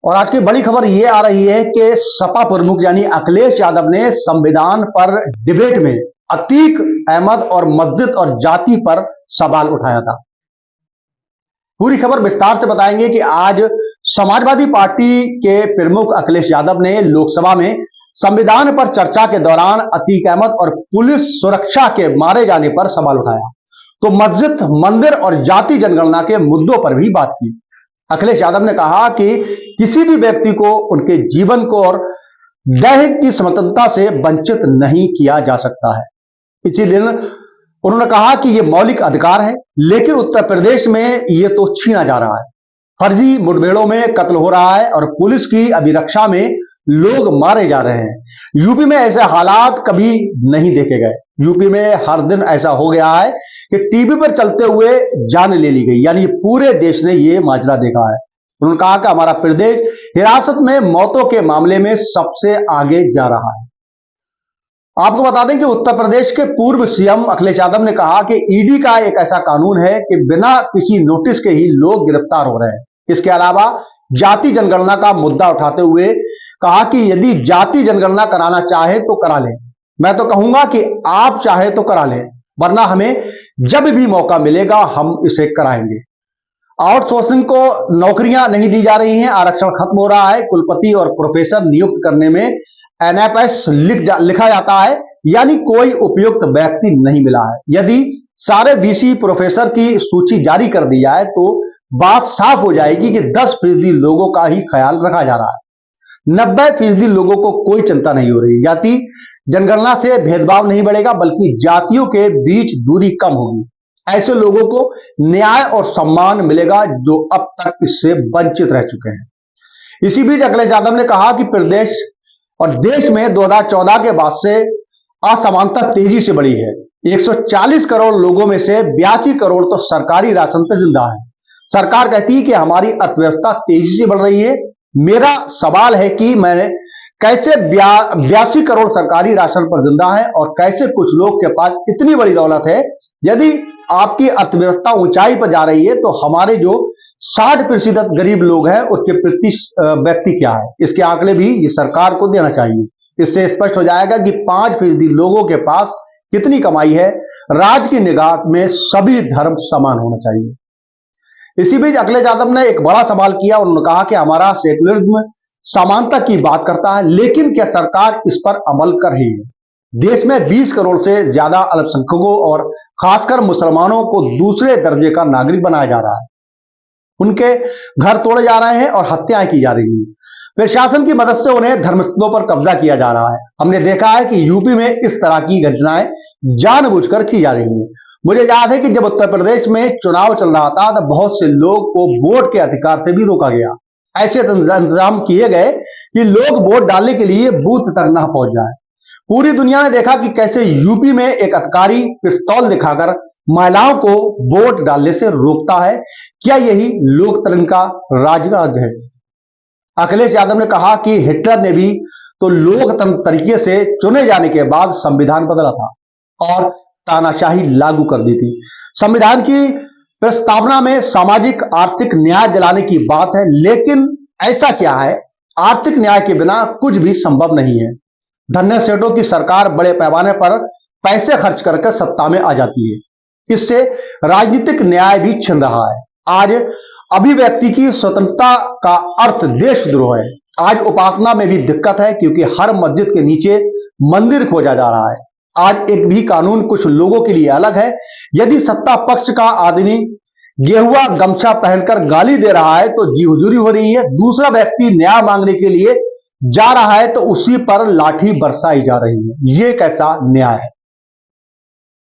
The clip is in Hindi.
और आज की बड़ी खबर ये आ रही है कि सपा प्रमुख यानी अखिलेश यादव ने संविधान पर डिबेट में अतीक अहमद और मस्जिद और जाति पर सवाल उठाया था। पूरी खबर विस्तार से बताएंगे कि आज समाजवादी पार्टी के प्रमुख अखिलेश यादव ने लोकसभा में संविधान पर चर्चा के दौरान अतीक अहमद और पुलिस सुरक्षा के मारे जाने पर सवाल उठाया, तो मस्जिद, मंदिर और जाति जनगणना के मुद्दों पर भी बात की। अखिलेश यादव ने कहा कि किसी भी व्यक्ति को उनके जीवन को और देह की स्वतंत्रता से वंचित नहीं किया जा सकता है। इसी दिन उन्होंने कहा कि यह मौलिक अधिकार है, लेकिन उत्तर प्रदेश में यह तो छीना जा रहा है। फर्जी मुठभेड़ों में कत्ल हो रहा है और पुलिस की अभिरक्षा में लोग मारे जा रहे हैं। यूपी में ऐसे हालात कभी नहीं देखे गए। यूपी में हर दिन ऐसा हो गया है कि टीवी पर चलते हुए जान ले ली गई, यानी पूरे देश ने यह माजरा देखा है। उन्होंने कहा कि हमारा प्रदेश हिरासत में मौतों के मामले में सबसे आगे जा रहा है। आपको बता दें कि उत्तर प्रदेश के पूर्व सीएम अखिलेश यादव ने कहा कि ईडी का एक ऐसा कानून है कि बिना किसी नोटिस के ही लोग गिरफ्तार हो रहे हैं। इसके अलावा जाति जनगणना का मुद्दा उठाते हुए कहा कि यदि जाति जनगणना कराना चाहे तो करा लें। मैं तो कहूंगा कि आप चाहे तो करा लें, वरना हमें जब भी मौका मिलेगा हम इसे कराएंगे। आउटसोर्सिंग को नौकरियां नहीं दी जा रही हैं, आरक्षण खत्म हो रहा है, कुलपति और प्रोफेसर नियुक्त करने में एनएफएस लिखा जाता है, यानी कोई उपयुक्त व्यक्ति नहीं मिला है। यदि सारे बीसी प्रोफेसर की सूची जारी कर दी जाए तो बात साफ हो जाएगी कि 10% लोगों का ही ख्याल रखा जा रहा है। 90% लोगों को कोई चिंता नहीं हो रही। जाति जनगणना से भेदभाव नहीं बढ़ेगा, बल्कि जातियों के बीच दूरी कम होगी। ऐसे लोगों को न्याय और सम्मान मिलेगा जो अब तक इससे वंचित रह चुके हैं। इसी बीच अखिलेश यादव ने कहा कि प्रदेश और देश में 2014 के बाद से असमानता तेजी से बढ़ी है। 140 करोड़ लोगों में से 82 करोड़ तो सरकारी राशन पर जिंदा है। सरकार कहती है कि हमारी अर्थव्यवस्था तेजी से बढ़ रही है। मेरा सवाल है कि मैंने कैसे 82 करोड़ सरकारी राशन पर जिंदा है और कैसे कुछ लोग के पास इतनी बड़ी दौलत है। यदि आपकी अर्थव्यवस्था ऊंचाई पर जा रही है तो हमारे जो 60% गरीब लोग हैं उसके प्रति व्यक्ति क्या है, इसके आंकड़े भी ये सरकार को देना चाहिए। इससे स्पष्ट हो जाएगा कि 5% लोगों के पास कितनी कमाई है। राज्य की निगाह में सभी धर्म समान होना चाहिए। इसी बीच अखिलेश यादव ने एक बड़ा सवाल किया। उन्होंने कहा कि हमारा सेकुलरिज्म समानता की बात करता है, लेकिन क्या सरकार इस पर अमल कर रही है? देश में 20 करोड़ से ज्यादा अल्पसंख्यकों और खासकर मुसलमानों को दूसरे दर्जे का नागरिक बनाया जा रहा है। उनके घर तोड़े जा रहे हैं और हत्याएं की जा रही हैं। प्रशासन की मदद से उन्हें धर्मस्थलों पर कब्जा किया जा रहा है। हमने देखा है कि यूपी में इस तरह की घटनाएं जानबूझकर की जा रही हैं। मुझे याद है कि जब उत्तर प्रदेश में चुनाव चल रहा था तो बहुत से लोग को वोट के अधिकार से भी रोका गया। ऐसे इंतजाम किए गए कि लोग वोट डालने के लिए बूथ तक न पहुंच जाए। पूरी दुनिया ने देखा कि कैसे यूपी में एक अधिकारी पिस्तौल दिखाकर महिलाओं को वोट डालने से रोकता है। क्या यही लोकतंत्र का राजराज है? अखिलेश यादव ने कहा कि हिटलर ने भी तो लोकतंत्र तरीके से चुने जाने के बाद संविधान बदला था और तानाशाही लागू कर दी थी। संविधान की प्रस्तावना में सामाजिक आर्थिक न्याय दिलाने की बात है, लेकिन ऐसा क्या है? आर्थिक न्याय के बिना कुछ भी संभव नहीं है। धन्य सेठों की सरकार बड़े पैमाने पर पैसे खर्च करके सत्ता में आ जाती है। इससे राजनीतिक न्याय भी छिन रहा है। आज अभिव्यक्ति की स्वतंत्रता का अर्थ देशद्रोह है। आज उपासना में भी दिक्कत है, क्योंकि हर मस्जिद के नीचे मंदिर खोजा जा रहा है। आज एक भी कानून कुछ लोगों के लिए अलग है। यदि सत्ता पक्ष का आदमी गेहुआ गमछा पहनकर गाली दे रहा है तो जी हुजूरी हो रही है। दूसरा व्यक्ति न्याय मांगने के लिए जा रहा है तो उसी पर लाठी बरसाई जा रही है। ये कैसा न्याय है?